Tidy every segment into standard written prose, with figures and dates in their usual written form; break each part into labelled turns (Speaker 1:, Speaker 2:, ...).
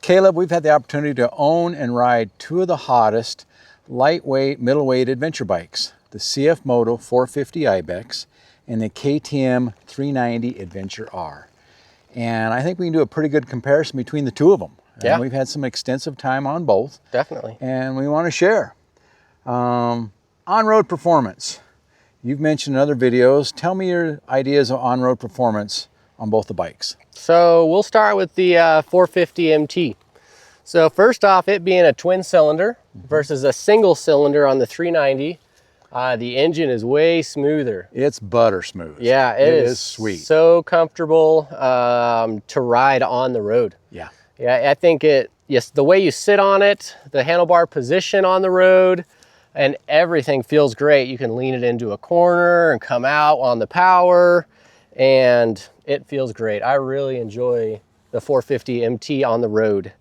Speaker 1: Caleb, we've had the opportunity to own and ride two of the hottest lightweight, middleweight adventure bikes, the CFMoto 450 Ibex and the KTM 390 Adventure R. And I think we can do a pretty good comparison between the two of them.
Speaker 2: Yeah.
Speaker 1: And we've had some extensive time on both.
Speaker 2: Definitely.
Speaker 1: And we want to share. On-road performance. You've mentioned in other videos. Tell me your ideas of on-road performance on both the bikes.
Speaker 2: So we'll start with the 450 MT. So first off, it being a twin cylinder versus a single cylinder on the 390, the engine is way smoother.
Speaker 1: It's butter smooth.
Speaker 2: Yeah, it is
Speaker 1: sweet.
Speaker 2: So comfortable to ride on the road.
Speaker 1: Yeah.
Speaker 2: Yeah, I think yes, the way you sit on it, the handlebar position on the road, and everything feels great. You can lean it into a corner and come out on the power, and it feels great. I really enjoy the 450 MT on the road.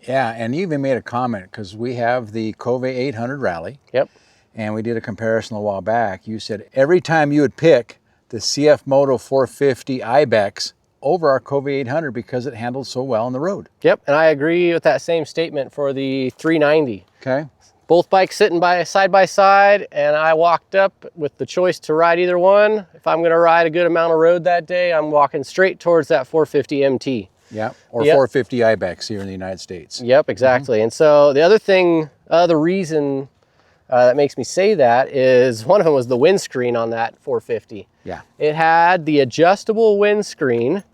Speaker 1: Yeah, and you even made a comment because we have the Cove 800 Rally.
Speaker 2: Yep.
Speaker 1: And we did a comparison a while back. You said every time you would pick the CFMoto 450 Ibex over our Cove 800 because it handled so well on the road.
Speaker 2: Yep, and I agree with that same statement for the 390.
Speaker 1: Okay.
Speaker 2: Both bikes sitting side by side, and I walked up with the choice to ride either one. If I'm gonna ride a good amount of road that day, I'm walking straight towards that 450 MT.
Speaker 1: Yeah, or 450 Ibex here in the United States.
Speaker 2: Yep, exactly. And so the other thing, the reason that makes me say that is one of them was the windscreen on that 450.
Speaker 1: Yeah.
Speaker 2: It had the adjustable windscreen,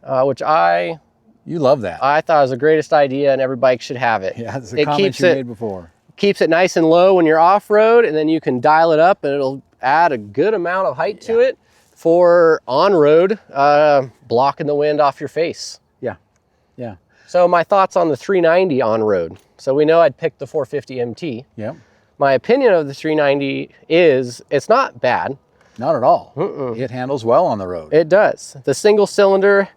Speaker 2: which
Speaker 1: You love that.
Speaker 2: I thought was the greatest idea, and every bike should have it.
Speaker 1: Yeah, that's the comment you made before.
Speaker 2: Keeps it nice and low when you're off-road, and then you can dial it up and it'll add a good amount of height to it for on-road, blocking the wind off your face.
Speaker 1: Yeah, yeah.
Speaker 2: So my thoughts on the 390 on-road. So we know I'd pick the 450 MT.
Speaker 1: Yep.
Speaker 2: My opinion of the 390 is it's not bad.
Speaker 1: Not at all. It handles well on the road.
Speaker 2: It does. The single cylinder,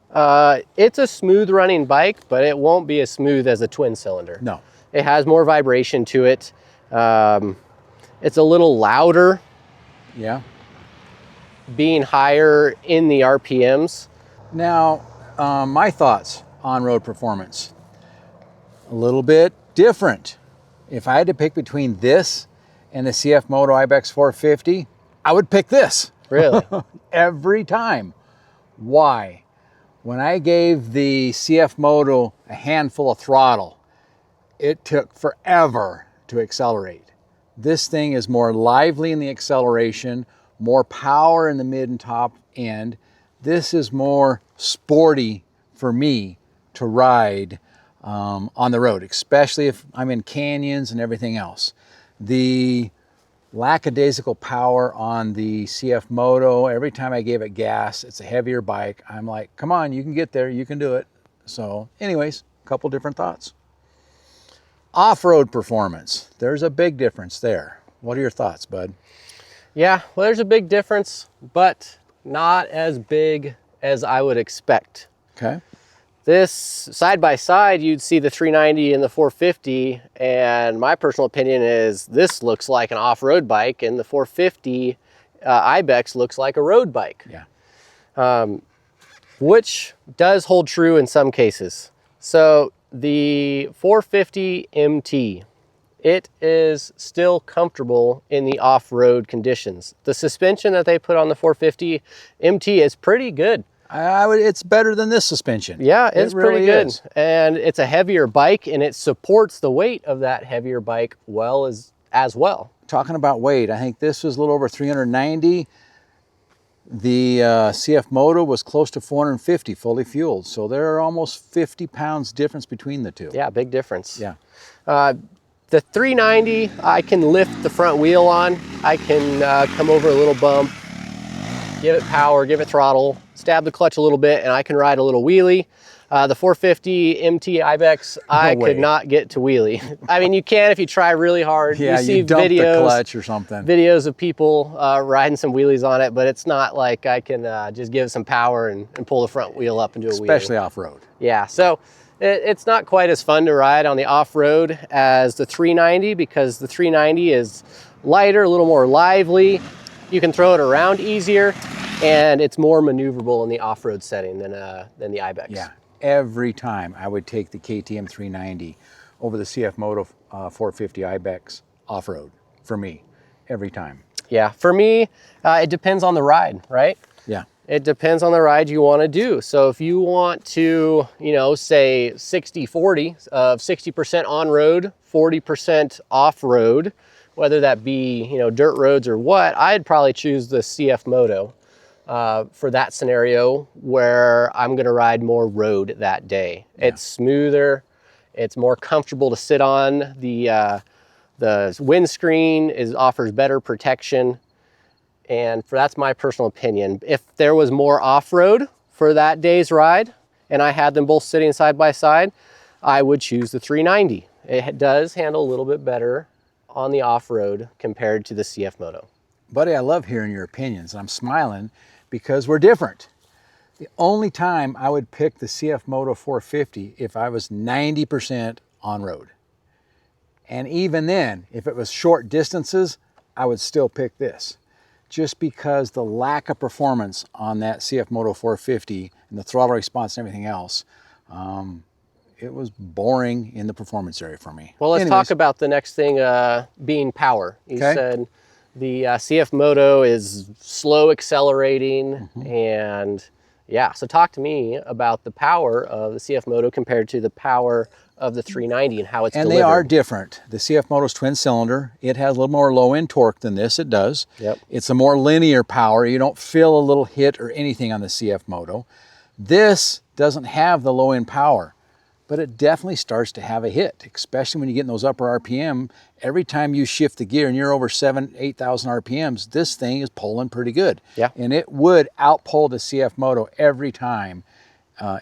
Speaker 2: it's a smooth running bike, but it won't be as smooth as a twin cylinder.
Speaker 1: No.
Speaker 2: It has more vibration to it. It's a little louder.
Speaker 1: Yeah.
Speaker 2: Being higher in the RPMs.
Speaker 1: Now, my thoughts on road performance. A little bit different. If I had to pick between this and the CFMoto Ibex 450, I would pick this.
Speaker 2: Really?
Speaker 1: Every time. Why? When I gave the CFMoto a handful of throttle, it took forever to accelerate. This thing is more lively in the acceleration, more power in the mid and top end. This is more sporty for me to ride on the road, especially if I'm in canyons and everything else. The lackadaisical power on the CFMoto, every time I gave it gas, it's a heavier bike. I'm like, come on, you can get there, you can do it. So anyways, a couple different thoughts. Off-road performance, there's a big difference there. What are your thoughts, bud?
Speaker 2: Yeah, well, there's a big difference, but not as big as I would expect.
Speaker 1: Okay.
Speaker 2: This side by side, you'd see the 390 and the 450, and my personal opinion is this looks like an off-road bike, and the 450 Ibex looks like a road bike.
Speaker 1: Yeah.
Speaker 2: Which does hold true in some cases. So the 450 MT, it is still comfortable in the off-road conditions. The suspension that they put on the 450 MT is pretty good.
Speaker 1: It's better than this suspension.
Speaker 2: Yeah, it's
Speaker 1: really
Speaker 2: pretty good.
Speaker 1: is.
Speaker 2: And it's a heavier bike, and it supports the weight of that heavier bike well as well.
Speaker 1: Talking about weight, I think this was a little over 390. The CFMoto was close to 450 fully fueled. So there are almost 50 pounds difference between the two.
Speaker 2: Yeah, big difference.
Speaker 1: Yeah.
Speaker 2: The 390, I can lift the front wheel on. I can come over a little bump, give it power, give it throttle, stab the clutch a little bit, and I can ride a little wheelie. The 450 MT Ibex, I could not get to wheelie. I mean, you can if you try really hard.
Speaker 1: Yeah,
Speaker 2: you see
Speaker 1: you dump
Speaker 2: videos,
Speaker 1: the clutch or something.
Speaker 2: Videos of people riding some wheelies on it, but it's not like I can just give it some power and pull the front wheel up and do a wheelie.
Speaker 1: Especially off-road.
Speaker 2: Yeah, so it's not quite as fun to ride on the off-road as the 390 because the 390 is lighter, a little more lively. You can throw it around easier, and it's more maneuverable in the off-road setting than the Ibex.
Speaker 1: Yeah, every time I would take the KTM 390 over the CFMoto 450 Ibex off-road for me, every time.
Speaker 2: Yeah, for me, it depends on the ride, right?
Speaker 1: Yeah.
Speaker 2: It depends on the ride you want to do. So if you want to, you know, say 60-40 of 60% on-road, 40% off-road, whether that be, you know, dirt roads or what, I'd probably choose the CFMoto for that scenario where I'm going to ride more road that day.
Speaker 1: Yeah.
Speaker 2: It's smoother. It's more comfortable to sit on. The windscreen offers better protection. And that's my personal opinion. If there was more off-road for that day's ride and I had them both sitting side by side, I would choose the 390. It does handle a little bit better on the off-road compared to the CFMoto.
Speaker 1: Buddy, I love hearing your opinions. I'm smiling because we're different. The only time I would pick the CFMoto 450 if I was 90% on road. And even then, if it was short distances, I would still pick this. Just because the lack of performance on that CFMoto 450 and the throttle response and everything else, it was boring in the performance area for me.
Speaker 2: Well, let's talk about the next thing being power. You
Speaker 1: Okay.
Speaker 2: said the CFMoto is slow accelerating, and yeah, so talk to me about the power of the CFMoto compared to the power of the 390 and how it's
Speaker 1: and
Speaker 2: delivered.
Speaker 1: they are different. The CFMoto's twin cylinder. It has a little more low end torque than this. It does.
Speaker 2: Yep.
Speaker 1: It's a more linear power. You don't feel a little hit or anything on the CFMoto. This doesn't have the low end power, but it definitely starts to have a hit, especially when you get in those upper RPM. Every time you shift the gear and you're over 8,000 RPMs, this thing is pulling pretty good.
Speaker 2: Yeah.
Speaker 1: And it would outpull the CFMoto every time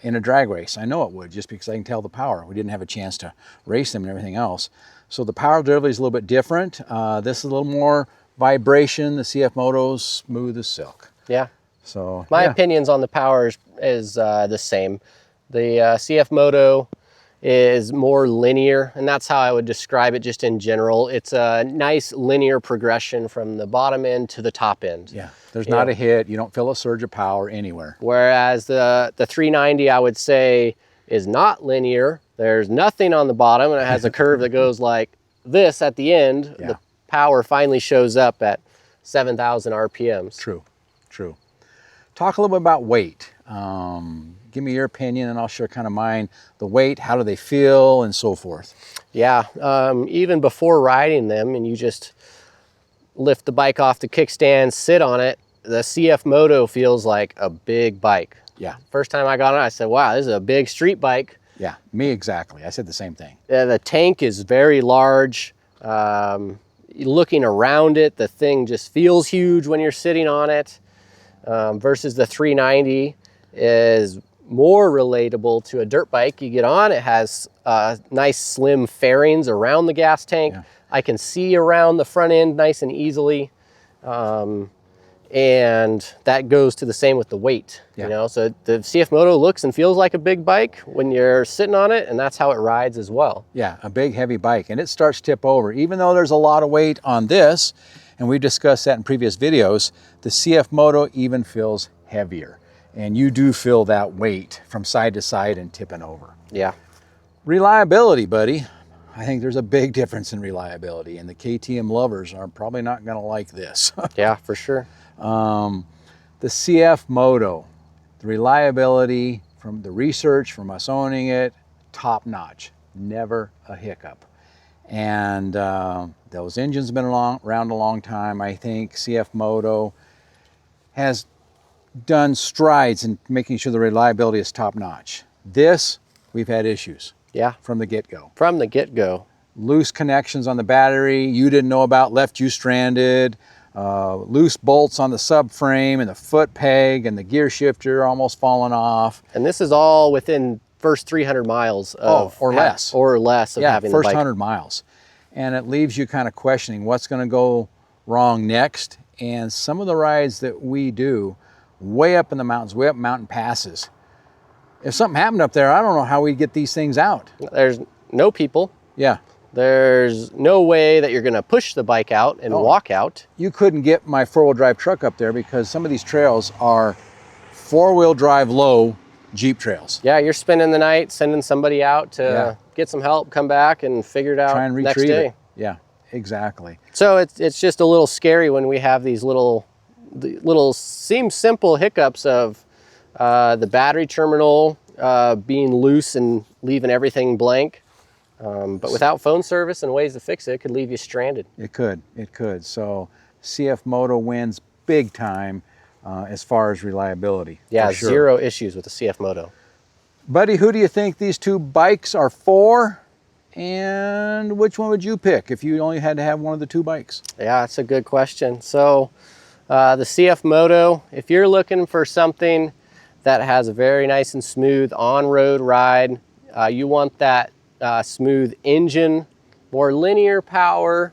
Speaker 1: in a drag race. I know it would, just because I can tell the power. We didn't have a chance to race them and everything else. So the power delivery is a little bit different. This is a little more vibration. The CFMoto's smooth as silk.
Speaker 2: Yeah.
Speaker 1: So
Speaker 2: My
Speaker 1: yeah.
Speaker 2: opinions on the power is the same. The CFMoto is more linear, and that's how I would describe it just in general. It's a nice linear progression from the bottom end to the top end.
Speaker 1: Yeah, there's not a hit. You don't feel a surge of power anywhere.
Speaker 2: Whereas the 390, I would say, is not linear. There's nothing on the bottom, and it has a curve that goes like this at the end.
Speaker 1: Yeah.
Speaker 2: The power finally shows up at 7,000 RPMs.
Speaker 1: True, true. Talk a little bit about weight. Give me your opinion and I'll share kind of mine. The weight, how do they feel, and so forth.
Speaker 2: Yeah, even before riding them and you just lift the bike off the kickstand, sit on it, the CFMoto feels like a big bike.
Speaker 1: Yeah.
Speaker 2: First time I got on it, I said, wow, this is a big street bike.
Speaker 1: Yeah, me exactly. I said the same thing.
Speaker 2: The tank is very large. Looking around it, the thing just feels huge when you're sitting on it. Versus the 390 is more relatable to a dirt bike. You get on, it has nice slim fairings around the gas tank.
Speaker 1: Yeah.
Speaker 2: I can see around the front end nice and easily. And that goes to the same with the weight.
Speaker 1: Yeah.
Speaker 2: You know, so the CFMoto looks and feels like a big bike when you're sitting on it, and that's how it rides as well.
Speaker 1: Yeah, a big heavy bike, and it starts to tip over. Even though there's a lot of weight on this, and we discussed that in previous videos, the CFMoto even feels heavier. And you do feel that weight from side to side and tipping over.
Speaker 2: Yeah.
Speaker 1: Reliability, buddy. I think there's a big difference in reliability, and the KTM lovers are probably not going to like this.
Speaker 2: Yeah, for sure.
Speaker 1: The CFMoto, the reliability from the research, from us owning it, top notch, never a hiccup. And those engines have been around a long time. I think CFMoto has done strides in making sure the reliability is top notch. This, we've had issues.
Speaker 2: Yeah.
Speaker 1: From the get-go.
Speaker 2: From the get-go.
Speaker 1: Loose connections on the battery you didn't know about, left you stranded. Loose bolts on the subframe and the foot peg and the gear shifter almost falling off.
Speaker 2: And this is all within first 300 miles of
Speaker 1: or less.
Speaker 2: Or less of having the
Speaker 1: first
Speaker 2: bike.
Speaker 1: 100 miles. And it leaves you kind of questioning what's going to go wrong next. And some of the rides that we do way up in the mountains, way up mountain passes, if something happened up there, I don't know how we'd get these things out.
Speaker 2: There's no people.
Speaker 1: Yeah.
Speaker 2: There's no way that you're going to push the bike out and walk out.
Speaker 1: You couldn't get my four-wheel drive truck up there because some of these trails are four-wheel drive low Jeep trails.
Speaker 2: Yeah, you're spending the night, sending somebody out to
Speaker 1: Yeah.
Speaker 2: get some help, come back and figure it out
Speaker 1: Try and
Speaker 2: next
Speaker 1: retrieve
Speaker 2: day.
Speaker 1: it. Yeah, exactly.
Speaker 2: So it's just a little scary when we have these little seem simple hiccups of the battery terminal being loose and leaving everything blank. But without phone service and ways to fix it, it could leave you stranded.
Speaker 1: It could. So CFMoto wins big time as far as reliability.
Speaker 2: Yeah,
Speaker 1: for sure.
Speaker 2: zero issues with the CFMoto.
Speaker 1: Buddy, who do you think these two bikes are for? And which one would you pick if you only had to have one of the two bikes?
Speaker 2: Yeah, that's a good question. So the CFMoto, if you're looking for something that has a very nice and smooth on-road ride, you want that smooth engine, more linear power.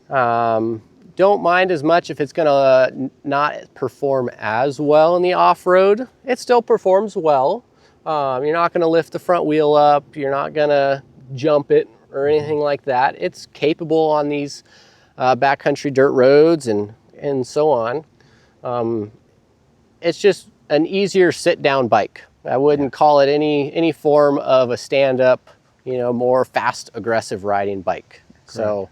Speaker 2: Don't mind as much if it's gonna not perform as well in the off-road. It still performs well. You're not gonna lift the front wheel up. You're not gonna jump it or anything like that. It's capable on these backcountry dirt roads and so on. It's just an easier sit-down bike. I wouldn't call it any form of a stand-up, more fast, aggressive riding bike.
Speaker 1: Correct.
Speaker 2: So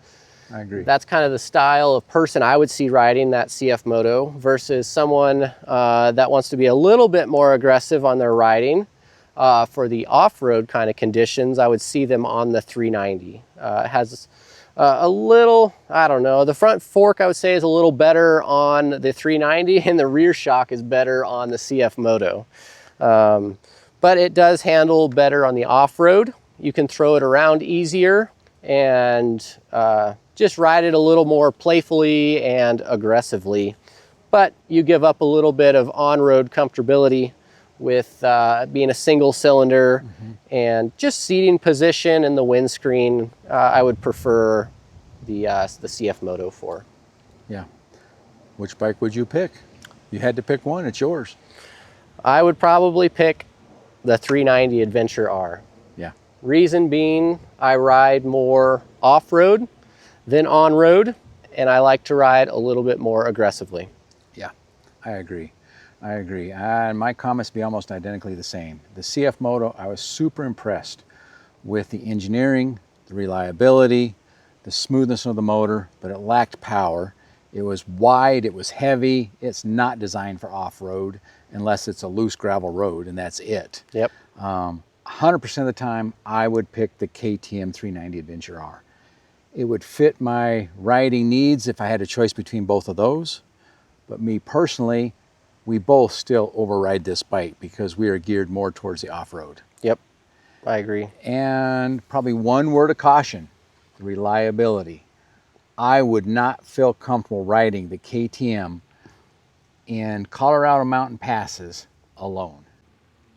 Speaker 1: I agree.
Speaker 2: that's kind of the style of person I would see riding that CFMoto versus someone that wants to be a little bit more aggressive on their riding. For the off-road kind of conditions, I would see them on the 390. It has a little, I don't know, the front fork I would say is a little better on the 390 and the rear shock is better on the CFMoto. But it does handle better on the off-road. You can throw it around easier and just ride it a little more playfully and aggressively. But you give up a little bit of on-road comfortability with being a single cylinder and just seating position and the windscreen. I would prefer the CFMoto for.
Speaker 1: Yeah. Which bike would you pick? You had to pick one, it's yours.
Speaker 2: I would probably pick the 390 Adventure R.
Speaker 1: Yeah.
Speaker 2: Reason being, I ride more off-road than on-road, and I like to ride a little bit more aggressively.
Speaker 1: Yeah, I agree. And my comments be almost identically the same. The CFMoto, I was super impressed with the engineering, the reliability, the smoothness of the motor, but it lacked power. It was wide, it was heavy. It's not designed for off-road unless it's a loose gravel road, and that's it.
Speaker 2: Yep.
Speaker 1: 100% of the time, I would pick the KTM 390 Adventure R. It would fit my riding needs if I had a choice between both of those. But me personally, we both still override this bike because we are geared more towards the off-road.
Speaker 2: Yep, I agree.
Speaker 1: And probably one word of caution, the reliability. I would not feel comfortable riding the KTM in Colorado mountain passes alone.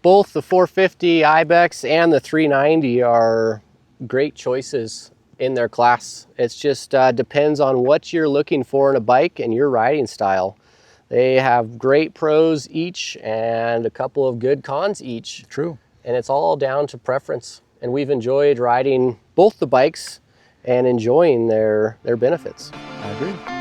Speaker 2: Both the 450 Ibex and the 390 are great choices in their class. It's just depends on what you're looking for in a bike and your riding style. They have great pros each and a couple of good cons each.
Speaker 1: True.
Speaker 2: And it's all down to preference. And we've enjoyed riding both the bikes and enjoying their benefits.
Speaker 1: I agree.